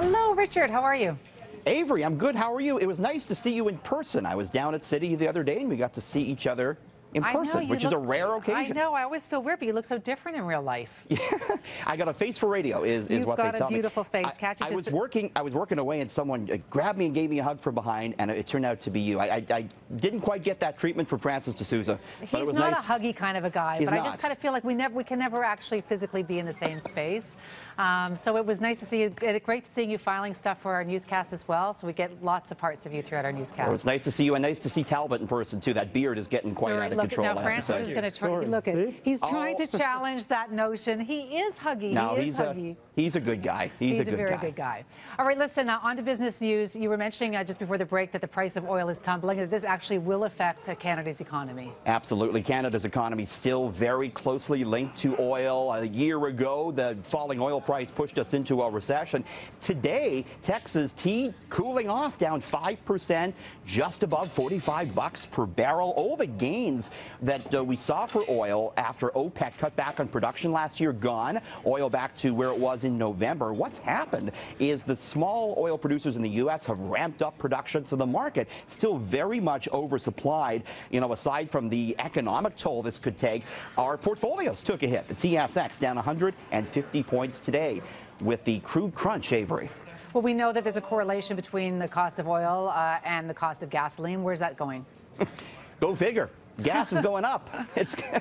Hello, Richard. How are you? Avery, I'm good. How are you? It was nice to see you in person. I was down at City the other day, and we got to see each other in person, which is a rare occasion. I know. I always feel weird, but you look so different in real life. Yeah, I got a face for radio, is what they tell me. You've got a beautiful face. I was working away, and someone grabbed me and gave me a hug from behind, and it turned out to be you. I didn't quite get that treatment from Francis D'Souza, but it was nice. He's not a huggy kind of a guy, but I just kind of feel like we can never actually physically be in the same space. So it was nice to see you. Great seeing you filing stuff for our newscast as well. So we get lots of parts of you throughout our newscast. Well, it was nice to see you, and nice to see Talbot in person too. That beard is getting quite out of control. Now Francis is going to try. Look at. He's trying to challenge that notion. He is huggy. No, he's huggy. He's a good guy. He's a very good guy. All right, listen. On to business news. You were mentioning just before the break that the price of oil is tumbling. That this actually will affect Canada's economy. Absolutely, Canada's economy still very closely linked to oil. A year ago, the falling oil price pushed us into a recession. Today, Texas tea cooling off, down 5%, just above $45 per barrel. All the gains that we saw for oil after OPEC cut back on production last year gone. Oil back to where it was in November. What's happened is the small oil producers in the U.S. have ramped up production, so the market still very much oversupplied. You know, aside from the economic toll this could take, our portfolios took a hit. The TSX down 150 points today with the crude crunch, Avery. Well, we know that there's a correlation between the cost of oil and the cost of gasoline. Where's that going? Go figure. Gas is going up.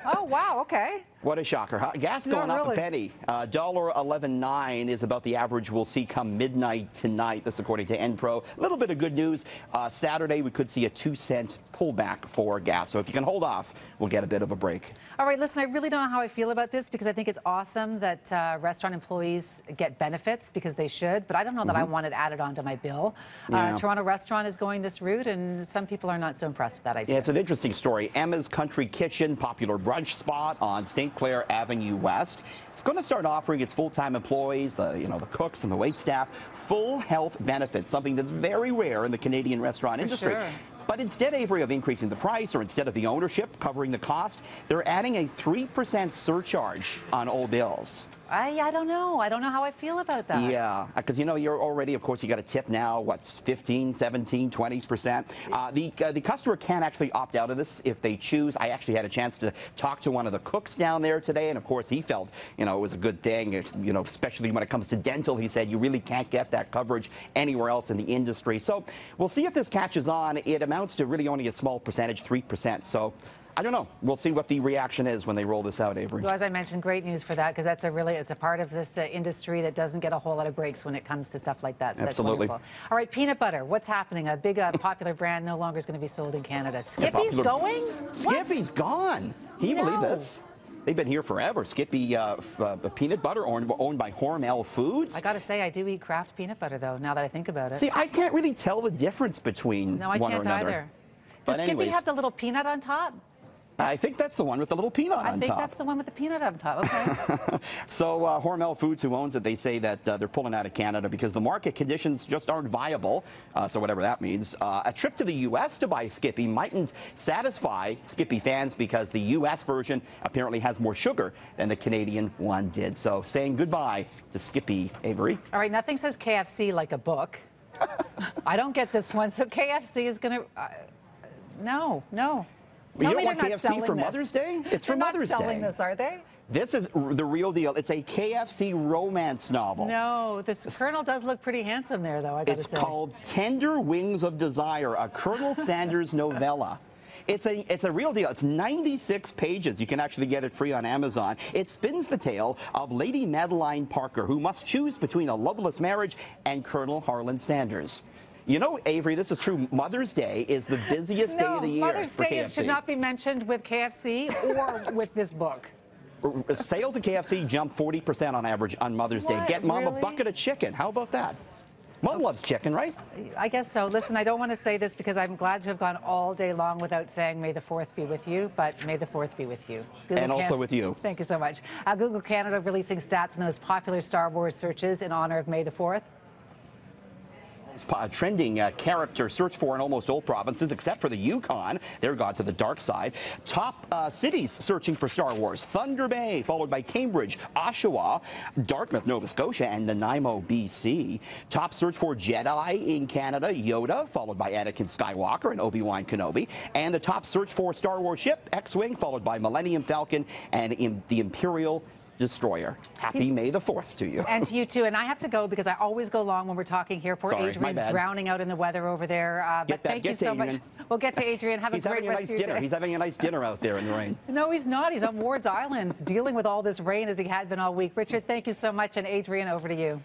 Oh, wow. Okay. What a shocker, huh? Gas going up a penny. $1.119 is about the average we'll see come midnight tonight. This according to Enpro. A little bit of good news. Saturday, we could see a 2-cent pullback for gas. So if you can hold off, we'll get a bit of a break. All right, listen, I really don't know how I feel about this because I think it's awesome that restaurant employees get benefits because they should, but I don't know that I want it added onto my bill. Yeah. Toronto Restaurant is going this route, and some people are not so impressed with that idea. Yeah, it's an interesting story. Emma's Country Kitchen, popular brunch spot on St. Clair Avenue West. It's going to start offering its full-time employees, the cooks and the waitstaff, full health benefits, something that's very rare in the Canadian restaurant industry. Sure. But instead, Avery, of increasing the price or instead of the ownership covering the cost, they're adding a 3% surcharge on all bills. I don't know. I don't know how I feel about that. Yeah, because you're already, of course, you got a tip now, what's 15, 17, 20%. The customer can actually opt out of this if they choose. I actually had a chance to talk to one of the cooks down there today, and of course he felt, it was a good thing, especially when it comes to dental. He said you really can't get that coverage anywhere else in the industry. So we'll see if this catches on. It amounts to really only a small percentage, 3%. So I don't know. We'll see what the reaction is when they roll this out, Avery. Well, as I mentioned, great news for that because it's a part of this industry that doesn't get a whole lot of breaks when it comes to stuff like that. So absolutely. That's wonderful. All right, peanut butter. What's happening? A big popular brand no longer is going to be sold in Canada. Skippy's going? Skippy's gone. Can you believe this? They've been here forever. Skippy peanut butter owned by Hormel Foods. I got to say, I do eat Kraft peanut butter, though, now that I think about it. See, I can't really tell the difference between one or another. No, I can't either. Does Skippy have the little peanut on top? I think that's the one with the little peanut on top. I think that's the one with the peanut on top. Okay. So Hormel Foods, who owns it, they say that they're pulling out of Canada because the market conditions just aren't viable. So whatever that means. A trip to the U.S. to buy Skippy mightn't satisfy Skippy fans because the U.S. version apparently has more sugar than the Canadian one did. So saying goodbye to Skippy, Avery. All right, nothing says KFC like a book. I don't get this one. So KFC is going to... no. You don't want KFC for Mother's Day? It's for Mother's Day. They're not selling this, are they? This is the real deal. It's a KFC romance novel. No, this Colonel does look pretty handsome there, though, I gotta say. It's called Tender Wings of Desire, a Colonel Sanders novella. It's a real deal. It's 96 pages. You can actually get it free on Amazon. It spins the tale of Lady Madeline Parker, who must choose between a loveless marriage and Colonel Harlan Sanders. You know, Avery, this is true. Mother's Day is the busiest day of the year Mother's for Day KFC. should not be mentioned with KFC or with this book. Sales of KFC jump 40% on average on Mother's Day. Get Mom a bucket of chicken. How about that? Mom loves chicken, right? I guess so. Listen, I don't want to say this because I'm glad to have gone all day long without saying May the 4th be with you, but May the 4th be with you. And also with you. Thank you so much. Google Canada releasing stats on the most popular Star Wars searches in honor of May the 4th. Trending character search for in almost all provinces, except for the Yukon. They're gone to the dark side. Top cities searching for Star Wars: Thunder Bay, followed by Cambridge, Oshawa, Dartmouth, Nova Scotia, and Nanaimo, BC. Top search for Jedi in Canada: Yoda, followed by Anakin Skywalker and Obi-Wan Kenobi. And the top search for Star Wars ship: X-Wing, followed by Millennium Falcon and the Imperial Destroyer. Happy May the 4th to you. And to you too. And I have to go because I always go long when we're talking here. Poor Sorry, Adrian's drowning out in the weather over there. But thank you so much. We'll get to Adrian. Have a great rest of your day. He's having a nice dinner out there in the rain. No, he's not. He's on Ward's Island dealing with all this rain as he had been all week. Richard, thank you so much. And Adrian, over to you.